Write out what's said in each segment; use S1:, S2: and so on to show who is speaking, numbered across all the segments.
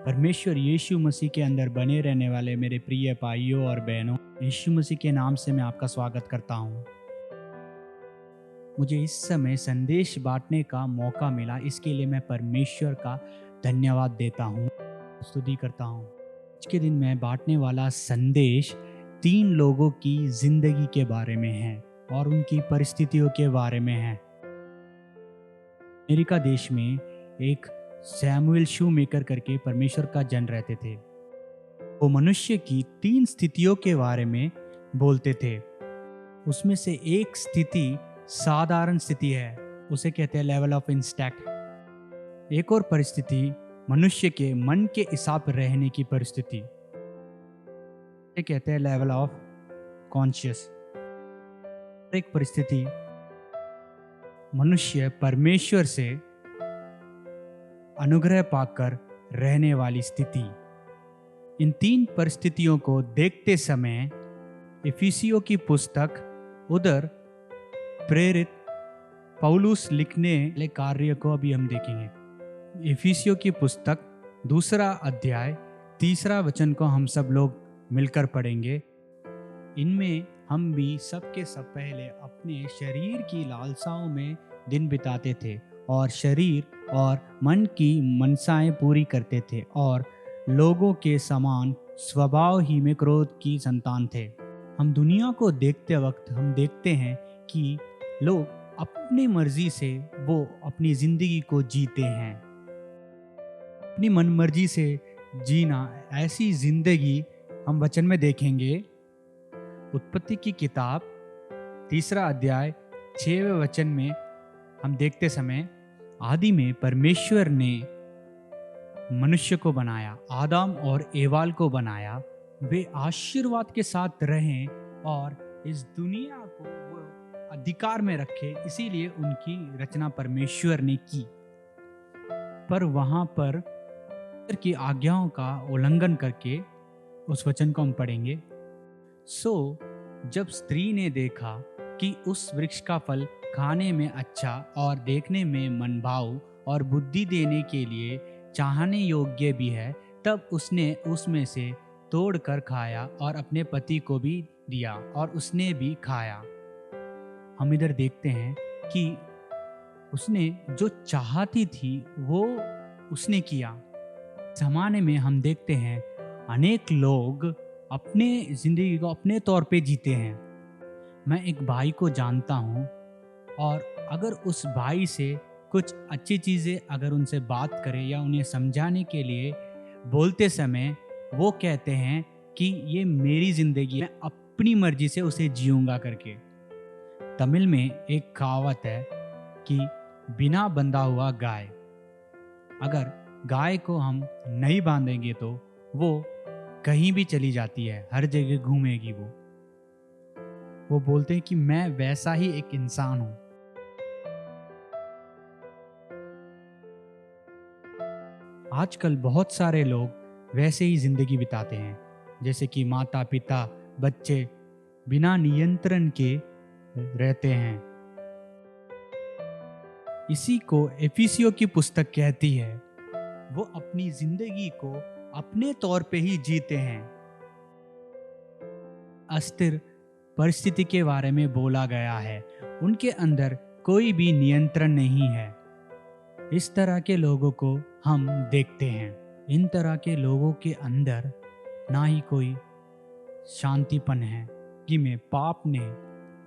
S1: परमेश्वर यीशु मसीह के अंदर बने रहने वाले मेरे प्रिय भाइयों और बहनों, यीशु मसीह के नाम से मैं आपका स्वागत करता हूँ। मुझे इस समय संदेश बांटने का मौका मिला, इसके लिए मैं परमेश्वर का धन्यवाद देता हूँ, स्तुति करता हूँ। आज के दिन मैं बांटने वाला संदेश 3 लोगों की जिंदगी के बारे में है और उनकी परिस्थितियों के बारे में है। अमेरिका देश में एक सैमुअल शूमेकर करके परमेश्वर का जन रहते थे। वो मनुष्य की 3 स्थितियों के बारे में बोलते थे। उसमें से एक स्थिति साधारण स्थिति है, उसे कहते हैं लेवल ऑफ इंस्टेक्ट। एक और परिस्थिति मनुष्य के मन के हिसाब रहने की परिस्थिति, ये कहते हैं लेवल ऑफ कॉन्शियस। एक परिस्थिति मनुष्य परमेश्वर से अनुग्रह पाकर रहने वाली स्थिति। इन 3 परिस्थितियों को देखते समय इफिसियों की पुस्तक उधर प्रेरित पौलुस लिखने वाले कार्य को अभी हम देखेंगे। इफिसियों की पुस्तक 2 अध्याय 3 वचन को हम सब लोग मिलकर पढ़ेंगे। इनमें हम भी सबके सब पहले अपने शरीर की लालसाओं में दिन बिताते थे और शरीर और मन की मनसाएं पूरी करते थे और लोगों के समान स्वभाव ही में क्रोध की संतान थे। हम दुनिया को देखते वक्त हम देखते हैं कि लोग अपनी मर्जी से वो अपनी जिंदगी को जीते हैं। अपनी मन मर्जी से जीना, ऐसी जिंदगी हम वचन में देखेंगे। उत्पत्ति की किताब 3 अध्याय 6वें वचन में हम देखते समय आदि में परमेश्वर ने मनुष्य को बनाया, आदम और एवाल को बनाया। वे आशीर्वाद के साथ रहें और इस दुनिया को वो अधिकार में रखे, इसीलिए उनकी रचना परमेश्वर ने की। पर वहां पर की आज्ञाओं का उल्लंघन करके उस वचन को हम पढ़ेंगे। जब स्त्री ने देखा कि उस वृक्ष का फल खाने में अच्छा और देखने में मनभाऊ और बुद्धि देने के लिए चाहने योग्य भी है, तब उसने उसमें से तोड़कर खाया और अपने पति को भी दिया और उसने भी खाया। हम इधर देखते हैं कि उसने जो चाहती थी वो उसने किया। जमाने में हम देखते हैं अनेक लोग अपने जिंदगी को अपने तौर पे जीते हैं। मैं एक भाई को जानता हूँ और अगर उस भाई से कुछ अच्छी चीज़ें अगर उनसे बात करें या उन्हें समझाने के लिए बोलते समय वो कहते हैं कि ये मेरी ज़िंदगी है, मैं अपनी मर्जी से उसे जीऊँगा करके। तमिल में एक कहावत है कि बिना बंधा हुआ गाय, अगर गाय को हम नहीं बांधेंगे तो वो कहीं भी चली जाती है, हर जगह घूमेगी। वो बोलते हैं कि मैं वैसा ही एक इंसान हूं। आजकल बहुत सारे लोग वैसे ही जिंदगी बिताते हैं, जैसे कि माता पिता बच्चे बिना नियंत्रण के रहते हैं। इसी को एफिसियों की पुस्तक कहती है, वो अपनी जिंदगी को अपने तौर पे ही जीते हैं। अस्थिर परिस्थिति के बारे में बोला गया है, उनके अंदर कोई भी नियंत्रण नहीं है। इस तरह के लोगों को हम देखते हैं। इन तरह के लोगों के अंदर ना ही कोई शांतिपन है, कि में पाप ने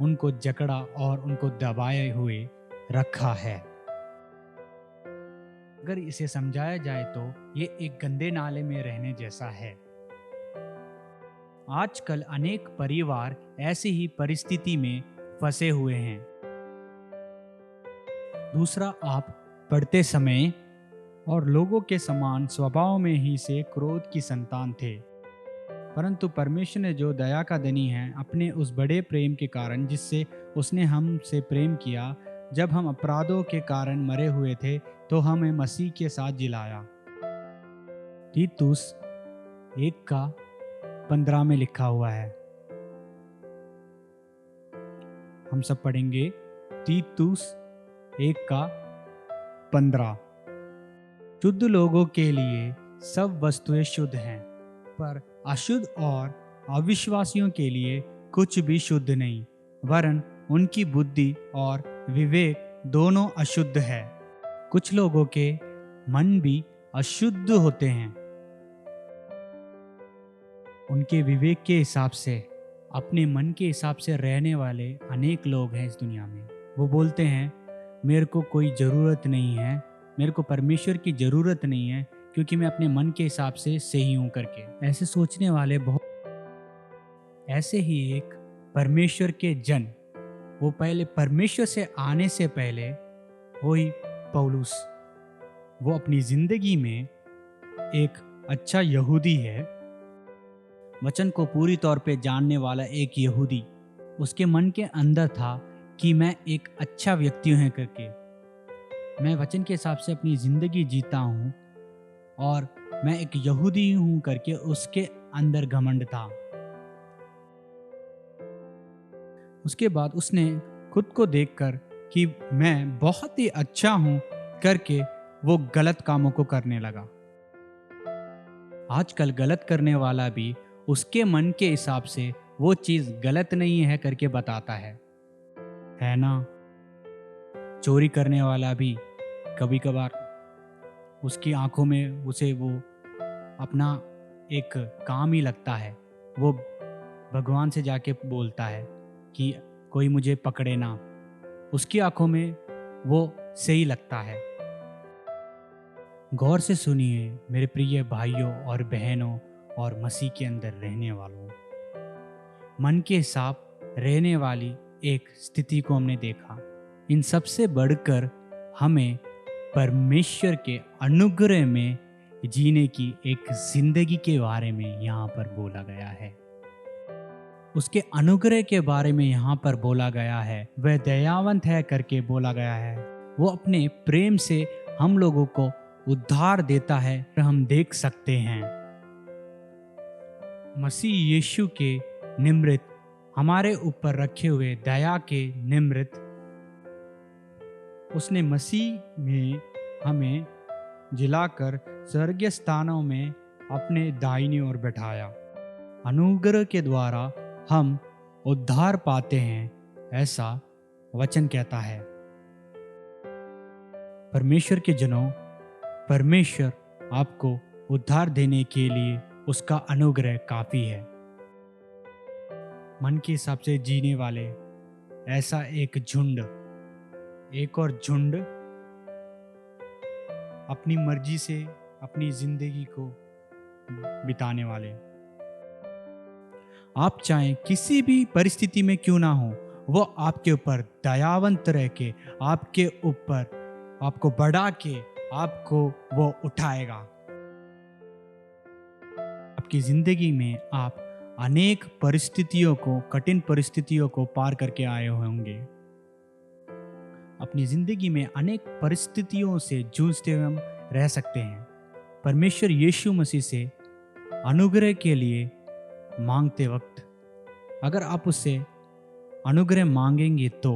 S1: उनको जकड़ा और उनको दबाए हुए रखा है। अगर इसे समझाया जाए तो ये एक गंदे नाले में रहने जैसा है। आजकल अनेक परिवार ऐसी ही परिस्थिति में फंसे हुए हैं। दूसरा, आप पढ़ते समय और लोगों के समान स्वभाव में ही से क्रोध की संतान थे, परंतु परमेश्वर ने जो दया का धनी है, अपने उस बड़े प्रेम के कारण जिससे उसने हमसे प्रेम किया, जब हम अपराधों के कारण मरे हुए थे तो हमें मसीह के साथ जिलाया। तीतुस 1:15 में लिखा हुआ है। हम सब पढ़ेंगे तीतुस 1:15। शुद्ध लोगों के लिए सब वस्तुएं शुद्ध हैं, पर अशुद्ध और अविश्वासियों के लिए कुछ भी शुद्ध नहीं, वरन उनकी बुद्धि और विवेक दोनों अशुद्ध है। कुछ लोगों के मन भी अशुद्ध होते हैं। उनके विवेक के हिसाब से, अपने मन के हिसाब से रहने वाले अनेक लोग हैं इस दुनिया में। वो बोलते हैं मेरे को कोई ज़रूरत नहीं है, मेरे को परमेश्वर की ज़रूरत नहीं है, क्योंकि मैं अपने मन के हिसाब से सही हूँ करके। ऐसे सोचने वाले बहुत। ऐसे ही एक परमेश्वर के जन, वो पहले परमेश्वर से आने से पहले, वही पौलुस, वो अपनी ज़िंदगी में एक अच्छा यहूदी है, वचन को पूरी तौर पे जानने वाला एक यहूदी। उसके मन के अंदर था कि मैं एक अच्छा व्यक्ति हूँ करके, मैं वचन के हिसाब से अपनी ज़िंदगी जीता हूँ और मैं एक यहूदी हूँ करके उसके अंदर घमंड था। उसके बाद उसने खुद को देखकर कि मैं बहुत ही अच्छा हूँ करके वो गलत कामों को करने लगा। आजकल गलत करने वाला भी उसके मन के हिसाब से वो चीज़ गलत नहीं है करके बताता है ना। चोरी करने वाला भी कभी कभार उसकी आंखों में उसे वो अपना एक काम ही लगता है। वो भगवान से जाके बोलता है कि कोई मुझे पकड़े ना, उसकी आंखों में वो सही लगता है। गौर से सुनिए मेरे प्रिय भाइयों और बहनों और मसीह के अंदर रहने वालों, मन के हिसाब रहने वाली एक स्थिति को हमने देखा। इन सबसे बढ़कर हमें परमेश्वर के अनुग्रह में जीने की एक जिंदगी के बारे में यहाँ पर बोला गया है। उसके अनुग्रह के बारे में यहाँ पर बोला गया है, वह दयावंत है करके बोला गया है। वो अपने प्रेम से हम लोगों को उद्धार देता है। हम देख सकते हैं मसीह यीशु के निमृत, हमारे ऊपर रखे हुए दया के निमृत, उसने मसीह में हमें जिलाकर स्वर्गीय स्थानों में अपने दाहिनी ओर बैठाया। अनुग्रह के द्वारा हम उद्धार पाते हैं, ऐसा वचन कहता है। परमेश्वर के जनों, परमेश्वर आपको उद्धार देने के लिए उसका अनुग्रह काफी है। मन के हिसाब से जीने वाले ऐसा एक झुंड, एक और झुंड अपनी मर्जी से अपनी जिंदगी को बिताने वाले। आप चाहें किसी भी परिस्थिति में क्यों ना हो, वो आपके ऊपर दयावंत रह के आपके ऊपर आपको बढ़ा के आपको वो उठाएगा। आपकी जिंदगी में आप अनेक परिस्थितियों को, कठिन परिस्थितियों को पार करके आए होंगे। अपनी जिंदगी में अनेक परिस्थितियों से जूझते हुए हम रह सकते हैं। परमेश्वर यीशु मसीह से अनुग्रह के लिए मांगते वक्त, अगर आप उससे अनुग्रह मांगेंगे तो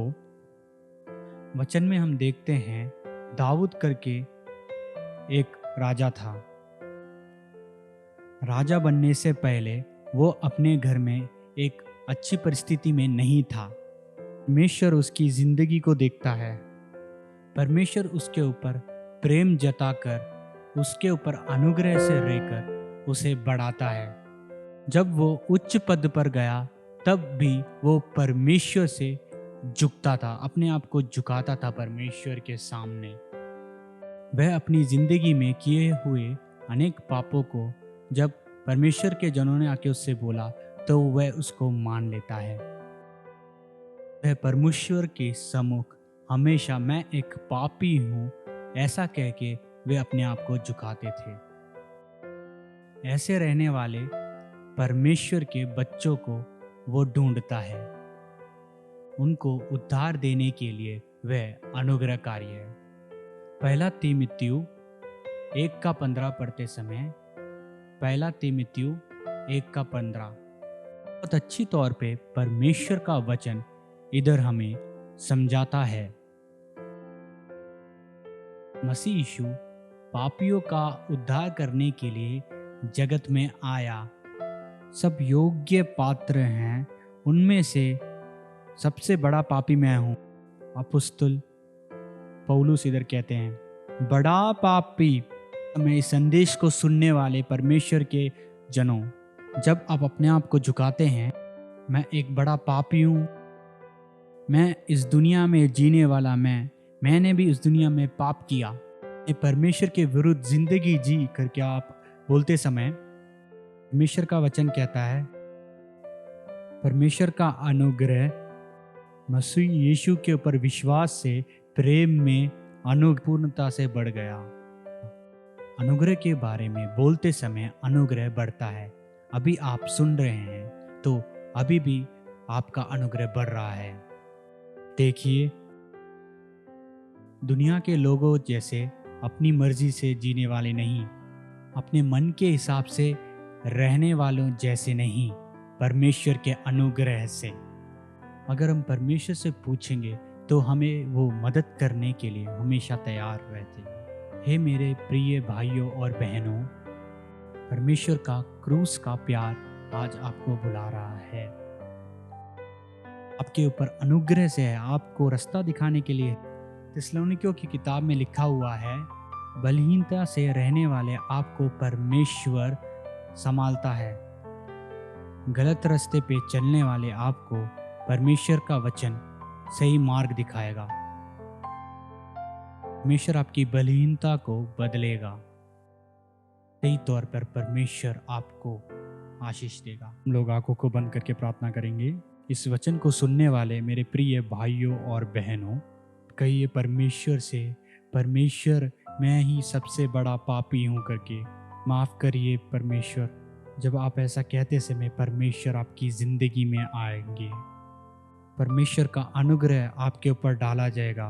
S1: वचन में हम देखते हैं दाऊद करके एक राजा था। राजा बनने से पहले वो अपने घर में एक अच्छी परिस्थिति में नहीं था। परमेश्वर उसकी जिंदगी को देखता है। परमेश्वर उसके ऊपर प्रेम जताकर उसके ऊपर अनुग्रह से रहकर उसे बढ़ाता है। जब वो उच्च पद पर गया तब भी वो परमेश्वर से झुकता था, अपने आप को झुकाता था परमेश्वर के सामने। वह अपनी जिंदगी में किए हुए अनेक पापों को जब परमेश्वर के जनों ने आके उससे बोला तो वह उसको मान लेता है। वह परमेश्वर के सम्मुख हमेशा मैं एक पापी हूँ ऐसा कह के वे अपने आप को झुकाते थे। ऐसे रहने वाले परमेश्वर के बच्चों को वो ढूंढता है। उनको उद्धार देने के लिए वह अनुग्रहकारी है। पहला तीमुथियुस 1:15 पढ़ते समय, पहला तीमुथियुस 1:15 बहुत अच्छी तौर पे परमेश्वर का वचन इधर हमें समझाता है। मसीह यीशु पापियों का उद्धार करने के लिए जगत में आया। सब योग्य पात्र हैं, उनमें से सबसे बड़ा पापी मैं हूँ। अपुस्तुल पौलुस इधर कहते हैं, बड़ा पापी मैं इस संदेश को सुनने वाले परमेश्वर के जनों, जब आप अपने आप को झुकाते हैं, मैं एक बड़ा पापी हूँ, मैं इस दुनिया में जीने वाला मैंने भी इस दुनिया में पाप किया, ये परमेश्वर के विरुद्ध जिंदगी जी करके आप बोलते समय परमेश्वर का वचन कहता है, परमेश्वर का अनुग्रह मसीह यीशु के ऊपर विश्वास से प्रेम में अनुपूर्णता से बढ़ गया। अनुग्रह के बारे में बोलते समय अनुग्रह बढ़ता है। अभी आप सुन रहे हैं तो अभी भी आपका अनुग्रह बढ़ रहा है। देखिए, दुनिया के लोगों जैसे अपनी मर्जी से जीने वाले नहीं, अपने मन के हिसाब से रहने वालों जैसे नहीं, परमेश्वर के अनुग्रह से। अगर हम परमेश्वर से पूछेंगे तो हमें वो मदद करने के लिए हमेशा तैयार रहते हैं। हे मेरे प्रिय भाइयों और बहनों, परमेश्वर का क्रूस का प्यार आज आपको बुला रहा है, आपके ऊपर अनुग्रह से है, आपको रास्ता दिखाने के लिए। थिस्सलुनीकियों की किताब में लिखा हुआ है, बलहीनता से रहने वाले आपको परमेश्वर संभालता है, गलत रास्ते पे चलने वाले आपको परमेश्वर का वचन सही मार्ग दिखाएगा। परमेश्वर आपकी बलहीनता को बदलेगा, सही तौर पर परमेश्वर आपको आशीष देगा। हम लोग आंखों को बंद करके प्रार्थना करेंगे। इस वचन को सुनने वाले मेरे प्रिय भाइयों और बहनों, कहिए परमेश्वर से, परमेश्वर मैं ही सबसे बड़ा पापी हूँ करके माफ़ करिए परमेश्वर। जब आप ऐसा कहते समय परमेश्वर आपकी ज़िंदगी में आएंगे, परमेश्वर का अनुग्रह आपके ऊपर डाला जाएगा,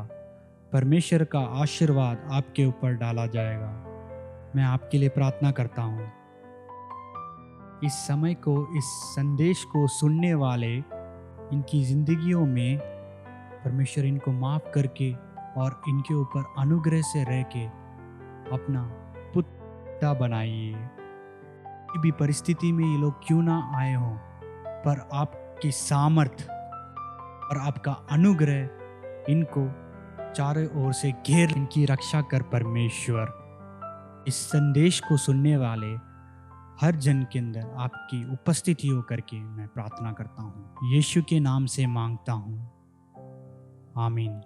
S1: परमेश्वर का आशीर्वाद आपके ऊपर डाला जाएगा। मैं आपके लिए प्रार्थना करता हूँ, इस समय को, इस संदेश को सुनने वाले इनकी ज़िंदगियों में परमेश्वर इनको माफ़ करके और इनके ऊपर अनुग्रह से रह के अपना पुत्र बनाइए। किसी भी परिस्थिति में ये लोग क्यों ना आए हों, पर आपकी सामर्थ और आपका अनुग्रह इनको चारों ओर से घेर, इनकी रक्षा कर परमेश्वर। इस संदेश को सुनने वाले हर जन के अंदर आपकी उपस्थिति हो करके मैं प्रार्थना करता हूँ, यीशु के नाम से मांगता हूँ, आमीन।